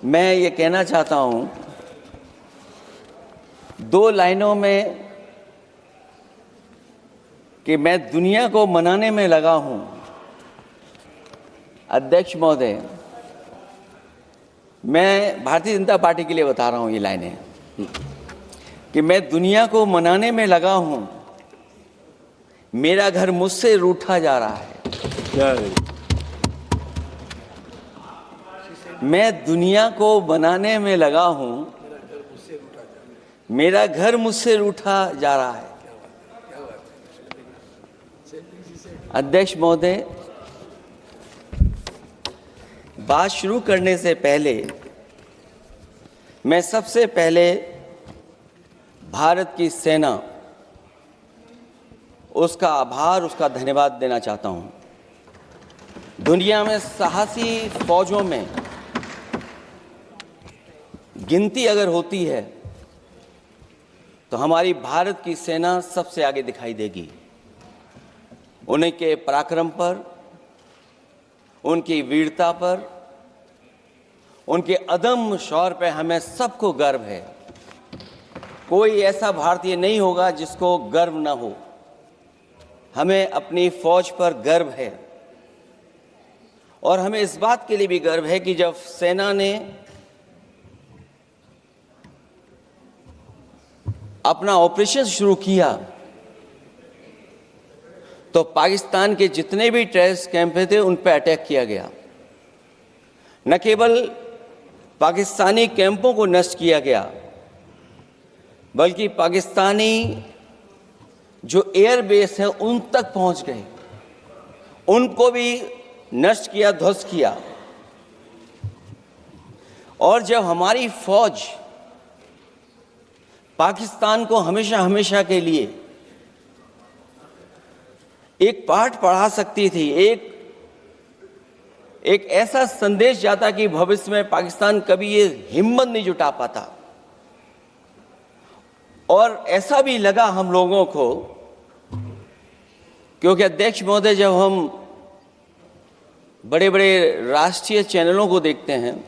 मैं ये कहना चाहता हूं, दो लाइनों में, कि मैं दुनिया को मनाने में लगा हूं। अध्यक्ष महोदय, मैं भारतीय जनता पार्टी के लिए बता रहा हूं ये लाइनें, कि मैं दुनिया को मनाने में लगा हूं, मेरा घर मुझसे रूठा जा रहा है। मैं दुनिया को बनाने में लगा हूं, मेरा घर मुझसे रूठा जा रहा है। अध्यक्ष महोदय, बात शुरू करने से पहले मैं सबसे पहले भारत की सेना, उसका आभार, उसका धन्यवाद देना चाहता हूं। दुनिया में साहसी फौजों में गिनती अगर होती है तो हमारी भारत की सेना सबसे आगे दिखाई देगी। उनके पराक्रम पर, उनकी वीरता पर, उनके अदम्य शौर्य पर हमें सबको गर्व है। कोई ऐसा भारतीय नहीं होगा जिसको गर्व न हो। हमें अपनी फौज पर गर्व है और हमें इस बात के लिए भी गर्व है कि जब सेना ने अपना ऑपरेशन शुरू किया तो पाकिस्तान के जितने भी टेररिस्ट कैंप थे उन पर अटैक किया गया। न केवल पाकिस्तानी कैंपों को नष्ट किया गया, बल्कि पाकिस्तानी जो एयर बेस है उन तक पहुंच गए, उनको भी नष्ट किया, ध्वस्त किया। और जब हमारी फौज पाकिस्तान को हमेशा हमेशा के लिए एक पाठ पढ़ा सकती थी, एक ऐसा संदेश जाता कि भविष्य में पाकिस्तान कभी ये हिम्मत नहीं जुटा पाता। और ऐसा भी लगा हम लोगों को, क्योंकि अध्यक्ष महोदय, जब हम बड़े बड़े राष्ट्रीय चैनलों को देखते हैं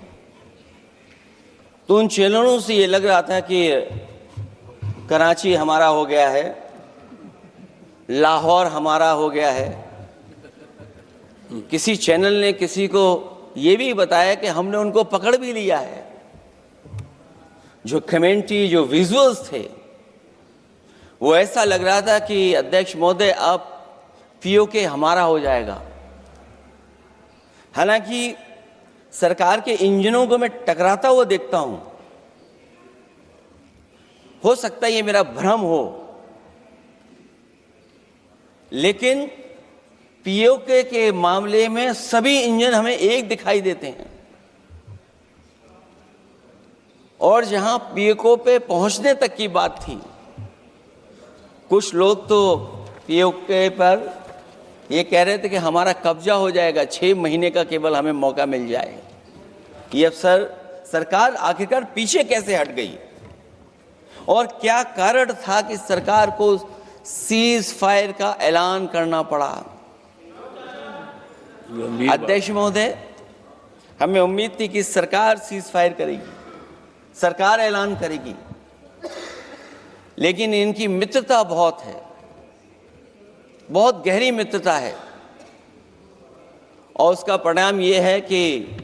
तो उन चैनलों से ये लग रहा था कि कराची हमारा हो गया है, लाहौर हमारा हो गया है। किसी चैनल ने किसी को ये भी बताया कि हमने उनको पकड़ भी लिया है। जो कमेंट्री, जो विजुअल्स थे, वो ऐसा लग रहा था कि अध्यक्ष महोदय अब पीओके हमारा हो जाएगा। हालांकि सरकार के इंजनों को मैं टकराता हुआ देखता हूं। हो सकता है ये मेरा भ्रम हो, लेकिन पीओके के मामले में सभी इंजन हमें एक दिखाई देते हैं। और जहां पीओके पे पहुंचने तक की बात थी, कुछ लोग तो पीओके पर ये कह रहे थे कि हमारा कब्जा हो जाएगा, 6 महीने का केवल हमें मौका मिल जाए। ये अफसर सरकार आखिरकार पीछे कैसे हट गई और क्या कारण था कि सरकार को सीज फायर का ऐलान करना पड़ा? अध्यक्ष महोदय, हमें उम्मीद थी कि सरकार सीज फायर करेगी, सरकार ऐलान करेगी, लेकिन इनकी मित्रता बहुत है, बहुत गहरी मित्रता है। और उसका परिणाम यह है कि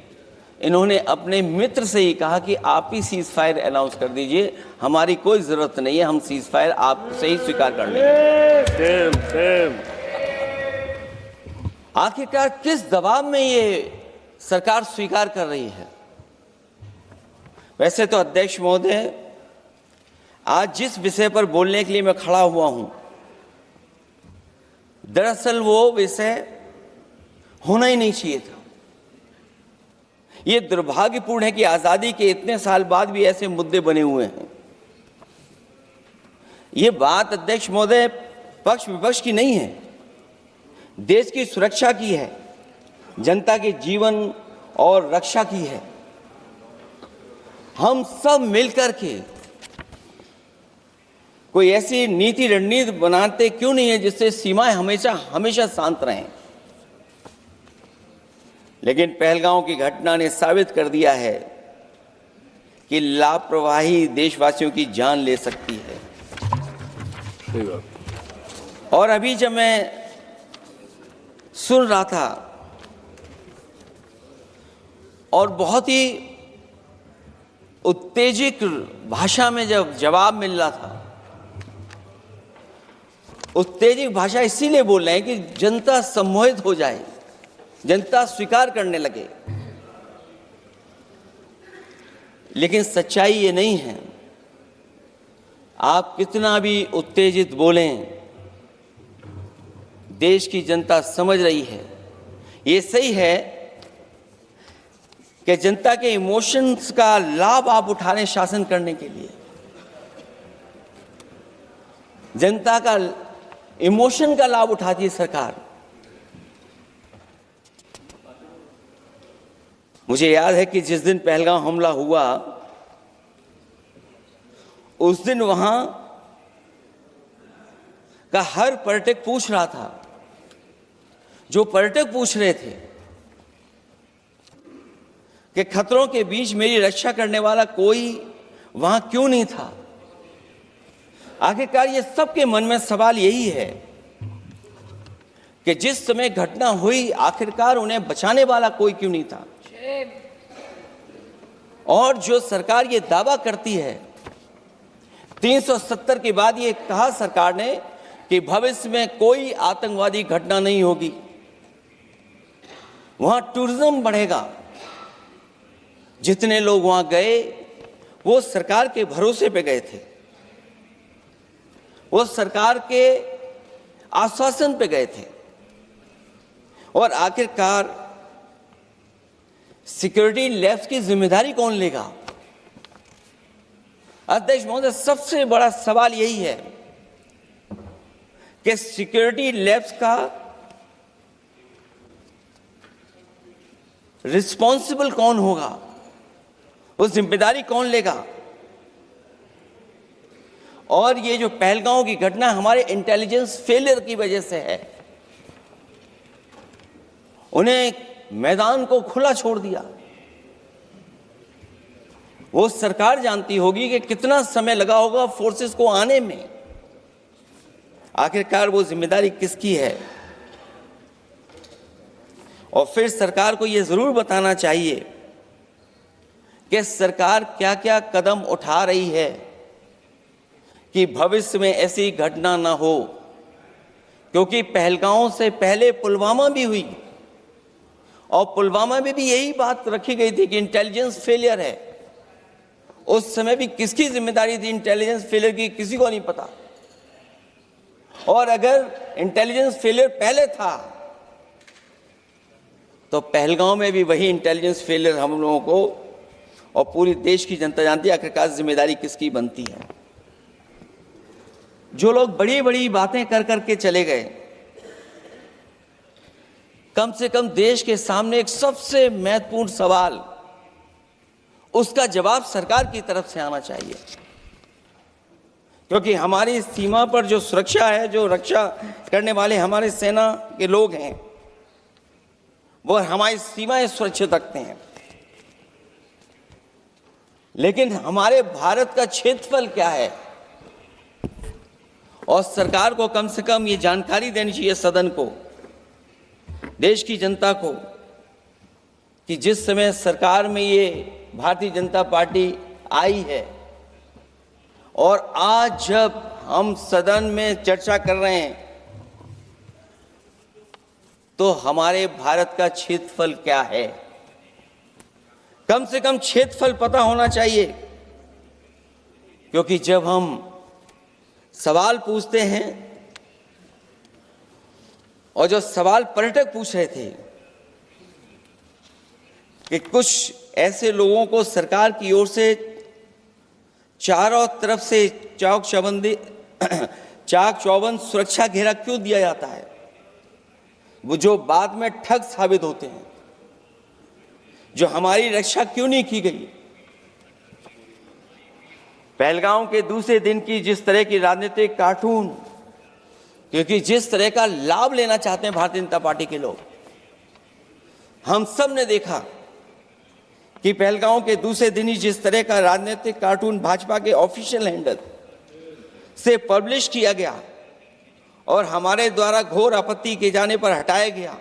इन्होंने अपने मित्र से ही कहा कि आप ही सीज फायर अनाउंस कर दीजिए, हमारी कोई जरूरत नहीं है, हम सीज फायर आपसे ही स्वीकार कर लेंगे। आखिरकार किस दबाव में ये सरकार स्वीकार कर रही है? वैसे तो अध्यक्ष महोदय, आज जिस विषय पर बोलने के लिए मैं खड़ा हुआ हूं, दरअसल वो विषय होना ही नहीं चाहिए था। ये दुर्भाग्यपूर्ण है कि आजादी के इतने साल बाद भी ऐसे मुद्दे बने हुए हैं। ये बात अध्यक्ष महोदय पक्ष विपक्ष की नहीं है, देश की सुरक्षा की है, जनता के जीवन और रक्षा की है। हम सब मिलकर के कोई ऐसी नीति रणनीति बनाते क्यों नहीं है जिससे सीमाएं हमेशा हमेशा शांत रहें। लेकिन पहलगांव की घटना ने साबित कर दिया है कि लापरवाही देशवासियों की जान ले सकती है। सही बात। और अभी जब मैं सुन रहा था और बहुत ही उत्तेजित भाषा में जब जवाब मिल रहा था, उत्तेजित भाषा इसीलिए बोल रहे हैं कि जनता सम्मोहित हो जाए, जनता स्वीकार करने लगे। लेकिन सच्चाई ये नहीं है। आप कितना भी उत्तेजित बोलें, देश की जनता समझ रही है। ये सही है कि जनता के इमोशंस का लाभ आप उठा रहे हैं शासन करने के लिए। जनता का इमोशन का लाभ उठाती है सरकार। मुझे याद है कि जिस दिन पहलगाम हमला हुआ, उस दिन वहां का हर पर्यटक पूछ रहा था, जो पर्यटक पूछ रहे थे कि खतरों के बीच मेरी रक्षा करने वाला कोई वहां क्यों नहीं था। आखिरकार ये सबके मन में सवाल यही है कि जिस समय घटना हुई, आखिरकार उन्हें बचाने वाला कोई क्यों नहीं था। और जो सरकार ये दावा करती है, 370 के बाद ये कहा सरकार ने कि भविष्य में कोई आतंकवादी घटना नहीं होगी, वहां टूरिज्म बढ़ेगा। जितने लोग वहां गए वो सरकार के भरोसे पे गए थे, वो सरकार के आश्वासन पे गए थे। और आखिरकार सिक्योरिटी लैब्स की जिम्मेदारी कौन लेगा? अध्यक्ष महोदय, सबसे बड़ा सवाल यही है कि सिक्योरिटी लैब्स का रिस्पॉन्सिबल कौन होगा, वो जिम्मेदारी कौन लेगा? और ये जो पहलगांव की घटना हमारे इंटेलिजेंस फेलियर की वजह से है। उन्हें मैदान को खुला छोड़ दिया। वो सरकार जानती होगी कि कितना समय लगा होगा फोर्सेस को आने में। आखिरकार वो जिम्मेदारी किसकी है? और फिर सरकार को ये जरूर बताना चाहिए कि सरकार क्या क्या कदम उठा रही है कि भविष्य में ऐसी घटना ना हो। क्योंकि पहलगांव से पहले पुलवामा भी हुई, और पुलवामा में भी यही बात रखी गई थी कि इंटेलिजेंस फेलियर है। उस समय भी किसकी जिम्मेदारी थी इंटेलिजेंस फेलियर की? किसी को नहीं पता। और अगर इंटेलिजेंस फेलियर पहले था तो पहलगांव में भी वही इंटेलिजेंस फेलियर हम लोगों को और पूरी देश की जनता जानती है आखिरकार जिम्मेदारी किसकी बनती है। जो लोग बड़ी बड़ी बातें कर करके चले गए, कम से कम देश के सामने एक सबसे महत्वपूर्ण सवाल, उसका जवाब सरकार की तरफ से आना चाहिए। क्योंकि हमारी सीमा पर जो सुरक्षा है, जो रक्षा करने वाले हमारे सेना के लोग हैं, वो हमारी सीमाएं सुरक्षित रखते हैं। लेकिन हमारे भारत का क्षेत्रफल क्या है? और सरकार को कम से कम ये जानकारी देनी चाहिए सदन को, देश की जनता को, कि जिस समय सरकार में ये भारतीय जनता पार्टी आई है और आज जब हम सदन में चर्चा कर रहे हैं तो हमारे भारत का क्षेत्रफल क्या है? कम से कम क्षेत्रफल पता होना चाहिए। क्योंकि जब हम सवाल पूछते हैं, और जो सवाल पर्यटक पूछ रहे थे कि कुछ ऐसे लोगों को सरकार की ओर से चारों तरफ से चाक चौबंद सुरक्षा घेरा क्यों दिया जाता है, वो जो बाद में ठग साबित होते हैं, जो हमारी रक्षा क्यों नहीं की गई? पहलगाम के दूसरे दिन की जिस तरह की राजनीतिक कार्टून, क्योंकि जिस तरह का लाभ लेना चाहते हैं भारतीय जनता पार्टी के लोग, हम सब ने देखा कि पहलगांव के दूसरे दिन ही जिस तरह का राजनीतिक कार्टून भाजपा के ऑफिशियल हैंडल से पब्लिश किया गया और हमारे द्वारा घोर आपत्ति किए जाने पर हटाया गया,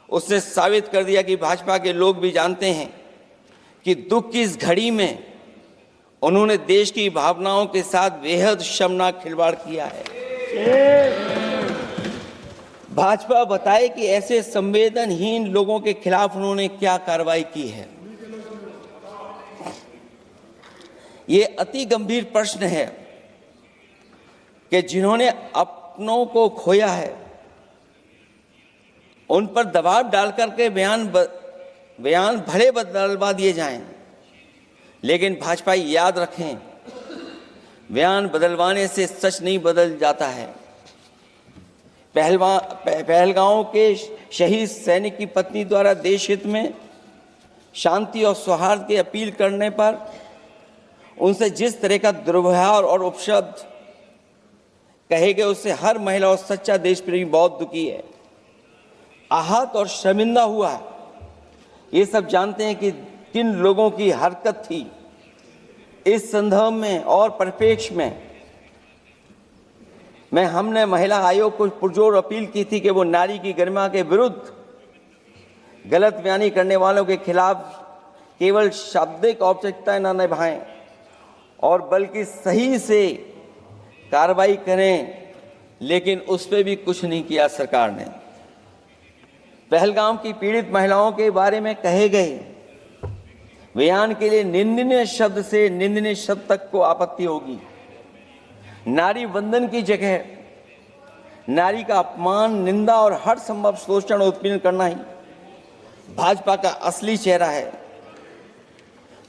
उसने साबित कर दिया कि भाजपा के लोग भी जानते हैं कि दुख की इस घड़ी में उन्होंने देश की भावनाओं के साथ बेहद शर्मनाक खिलवाड़ किया है। भाजपा बताए कि ऐसे संवेदनहीन लोगों के खिलाफ उन्होंने क्या कार्रवाई की है। ये अति गंभीर प्रश्न है कि जिन्होंने अपनों को खोया है उन पर दबाव डाल करके बयान भले बदलवा दिए जाएं, लेकिन भाजपा याद रखें, बयान बदलवाने से सच नहीं बदल जाता है। पहलगांव के शहीद सैनिक की पत्नी द्वारा देश हित में शांति और सौहार्द की अपील करने पर उनसे जिस तरह का दुर्व्यवहार और उपशब्द कहे गए, उससे हर महिला और सच्चा देश प्रेमी बहुत दुखी है, आहत और शर्मिंदा हुआ है। ये सब जानते हैं कि किन लोगों की हरकत थी। इस संदर्भ में और परिप्रेक्ष्य में हमने महिला आयोग को पुरजोर अपील की थी कि वो नारी की गरिमा के विरुद्ध गलत बयानी करने वालों के खिलाफ केवल शाब्दिक औपचारिकताएं न निभाएं और बल्कि सही से कार्रवाई करें, लेकिन उस पर भी कुछ नहीं किया सरकार ने। पहलगाम की पीड़ित महिलाओं के बारे में कहे गए बयान के लिए निंदनीय शब्द से निंदनीय शब्द तक को आपत्ति होगी। नारी वंदन की जगह नारी का अपमान, निंदा और हर संभव शोषण और उत्पीड़न करना ही भाजपा का असली चेहरा है,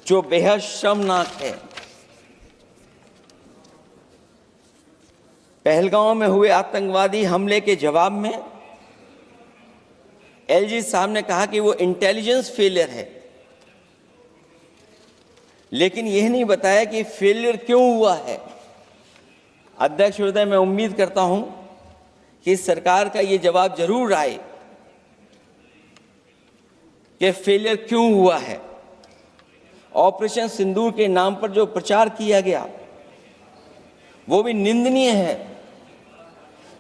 जो बेहद शर्मनाक है। पहलगांव में हुए आतंकवादी हमले के जवाब में एलजी साहब ने कहा कि वो इंटेलिजेंस फेलियर है, लेकिन यह नहीं बताया कि फेलियर क्यों हुआ है। अध्यक्ष महोदय, मैं उम्मीद करता हूं कि सरकार का ये जवाब जरूर आए कि फेलियर क्यों हुआ है। ऑपरेशन सिंदूर के नाम पर जो प्रचार किया गया वो भी निंदनीय है।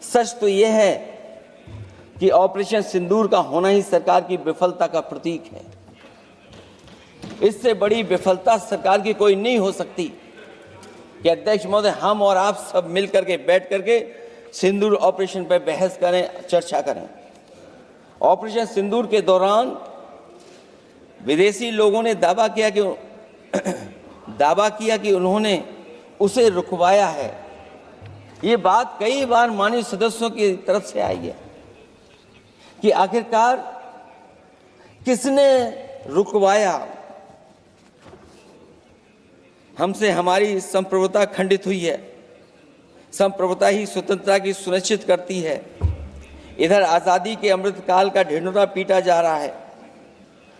सच तो यह है कि ऑपरेशन सिंदूर का होना ही सरकार की विफलता का प्रतीक है। इससे बड़ी विफलता सरकार की कोई नहीं हो सकती कि अध्यक्ष महोदय हम और आप सब मिलकर के बैठ करके सिंदूर ऑपरेशन पर बहस करें, चर्चा करें। ऑपरेशन सिंदूर के दौरान विदेशी लोगों ने दावा किया कि उन्होंने उसे रुकवाया है। ये बात कई बार माननीय सदस्यों की तरफ से आई है कि आखिरकार किसने रुकवाया। हमसे हमारी संप्रभुता खंडित हुई है। संप्रभुता ही स्वतंत्रता की सुनिश्चित करती है। इधर आज़ादी के अमृतकाल का ढिंढोरा पीटा जा रहा है,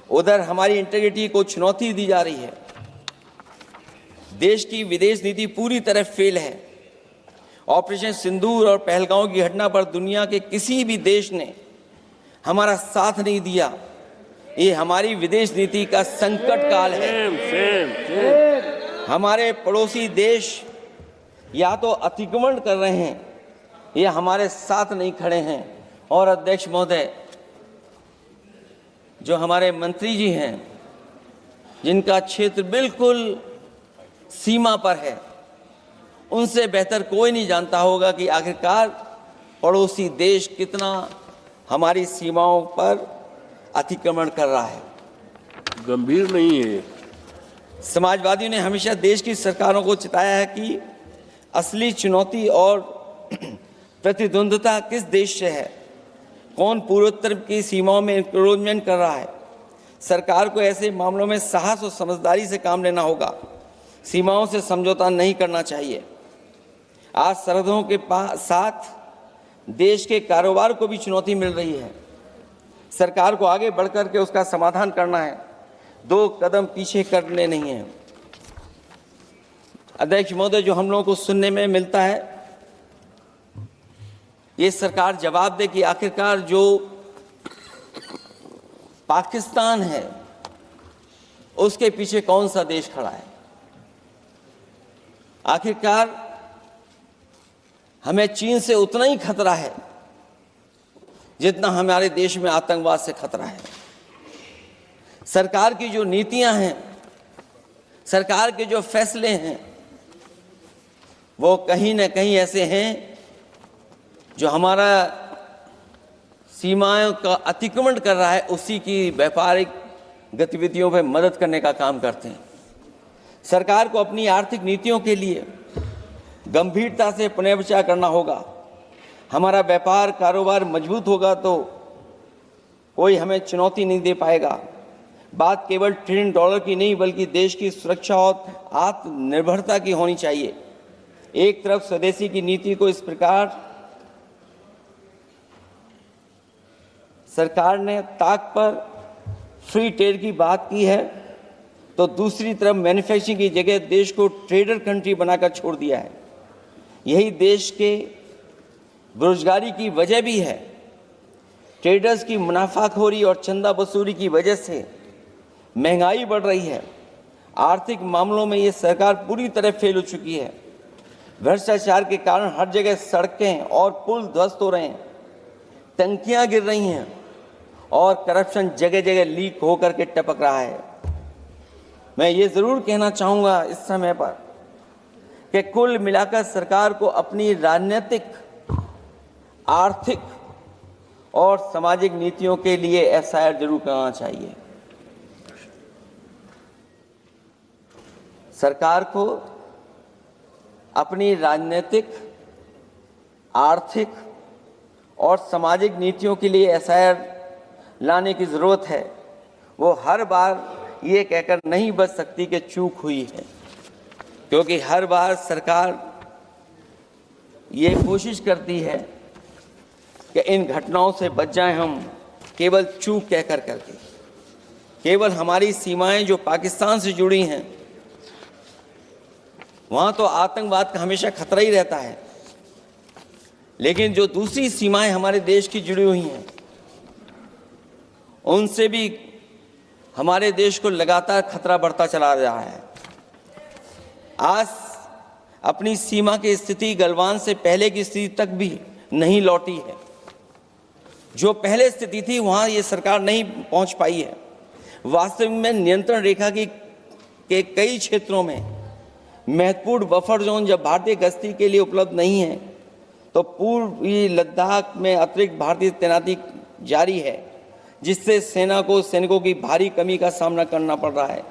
उधर हमारी इंटीग्रिटी को चुनौती दी जा रही है। देश की विदेश नीति पूरी तरह फेल है। ऑपरेशन सिंदूर और पहलगांव की घटना पर दुनिया के किसी भी देश ने हमारा साथ नहीं दिया। ये हमारी विदेश नीति का संकट काल है। हमारे पड़ोसी देश या तो अतिक्रमण कर रहे हैं या हमारे साथ नहीं खड़े हैं। और अध्यक्ष महोदय, जो हमारे मंत्री जी हैं जिनका क्षेत्र बिल्कुल सीमा पर है, उनसे बेहतर कोई नहीं जानता होगा कि आखिरकार पड़ोसी देश कितना हमारी सीमाओं पर अतिक्रमण कर रहा है। गंभीर नहीं है। समाजवादियों ने हमेशा देश की सरकारों को चिताया है कि असली चुनौती और प्रतिद्वंद्विता किस देश से है, कौन पूर्वोत्तर की सीमाओं में इंक्रोचमेंट कर रहा है। सरकार को ऐसे मामलों में साहस और समझदारी से काम लेना होगा। सीमाओं से समझौता नहीं करना चाहिए। आज सरहदों के साथ देश के कारोबार को भी चुनौती मिल रही है। सरकार को आगे बढ़कर के उसका समाधान करना है, 2 कदम पीछे करने नहीं है। अध्यक्ष महोदय, जो हम लोगों को सुनने में मिलता है, ये सरकार जवाब दे कि आखिरकार जो पाकिस्तान है उसके पीछे कौन सा देश खड़ा है? आखिरकार हमें चीन से उतना ही खतरा है जितना हमारे देश में आतंकवाद से खतरा है। सरकार की जो नीतियां हैं, सरकार के जो फैसले हैं, वो कहीं ना कहीं ऐसे हैं जो हमारा सीमाओं का अतिक्रमण कर रहा है, उसी की व्यापारिक गतिविधियों में मदद करने का काम करते हैं। सरकार को अपनी आर्थिक नीतियों के लिए गंभीरता से पुनर्विचार करना होगा। हमारा व्यापार कारोबार मजबूत होगा तो कोई हमें चुनौती नहीं दे पाएगा। बात केवल $1 ट्रिलियन की नहीं बल्कि देश की सुरक्षा और आत्मनिर्भरता की होनी चाहिए। एक तरफ स्वदेशी की नीति को इस प्रकार सरकार ने ताक पर फ्री ट्रेड की बात की है, तो दूसरी तरफ मैन्युफैक्चरिंग की जगह देश को ट्रेडर कंट्री बनाकर छोड़ दिया है। यही देश के बेरोजगारी की वजह भी है। ट्रेडर्स की मुनाफाखोरी और चंदा वसूली की वजह से महंगाई बढ़ रही है। आर्थिक मामलों में ये सरकार पूरी तरह फेल हो चुकी है। भ्रष्टाचार के कारण हर जगह सड़कें और पुल ध्वस्त हो रहे हैं, टंकियां गिर रही हैं और करप्शन जगह जगह लीक होकर के टपक रहा है। मैं ये ज़रूर कहना चाहूँगा इस समय पर कि कुल मिलाकर सरकार को अपनी राजनीतिक, आर्थिक और सामाजिक नीतियों के लिए एफआईआर जरूर करना चाहिए। सरकार को अपनी राजनीतिक, आर्थिक और सामाजिक नीतियों के लिए एफआईआर लाने की ज़रूरत है। वो हर बार ये कहकर नहीं बच सकती कि चूक हुई है, क्योंकि हर बार सरकार ये कोशिश करती है कि इन घटनाओं से बच जाएं हम, केवल चूक कहकर करके। केवल हमारी सीमाएं जो पाकिस्तान से जुड़ी हैं, वहाँ तो आतंकवाद का हमेशा खतरा ही रहता है, लेकिन जो दूसरी सीमाएं हमारे देश की जुड़ी हुई हैं, उनसे भी हमारे देश को लगातार खतरा बढ़ता चला रहा है। आज अपनी सीमा की स्थिति गलवान से पहले की स्थिति तक भी नहीं लौटी है। जो पहले स्थिति थी वहाँ ये सरकार नहीं पहुँच पाई है। वास्तव में नियंत्रण रेखा के कई क्षेत्रों में महत्वपूर्ण बफर जोन जब भारतीय गश्ती के लिए उपलब्ध नहीं है, तो पूर्वी लद्दाख में अतिरिक्त भारतीय तैनाती जारी है, जिससे सेना को सैनिकों की भारी कमी का सामना करना पड़ रहा है।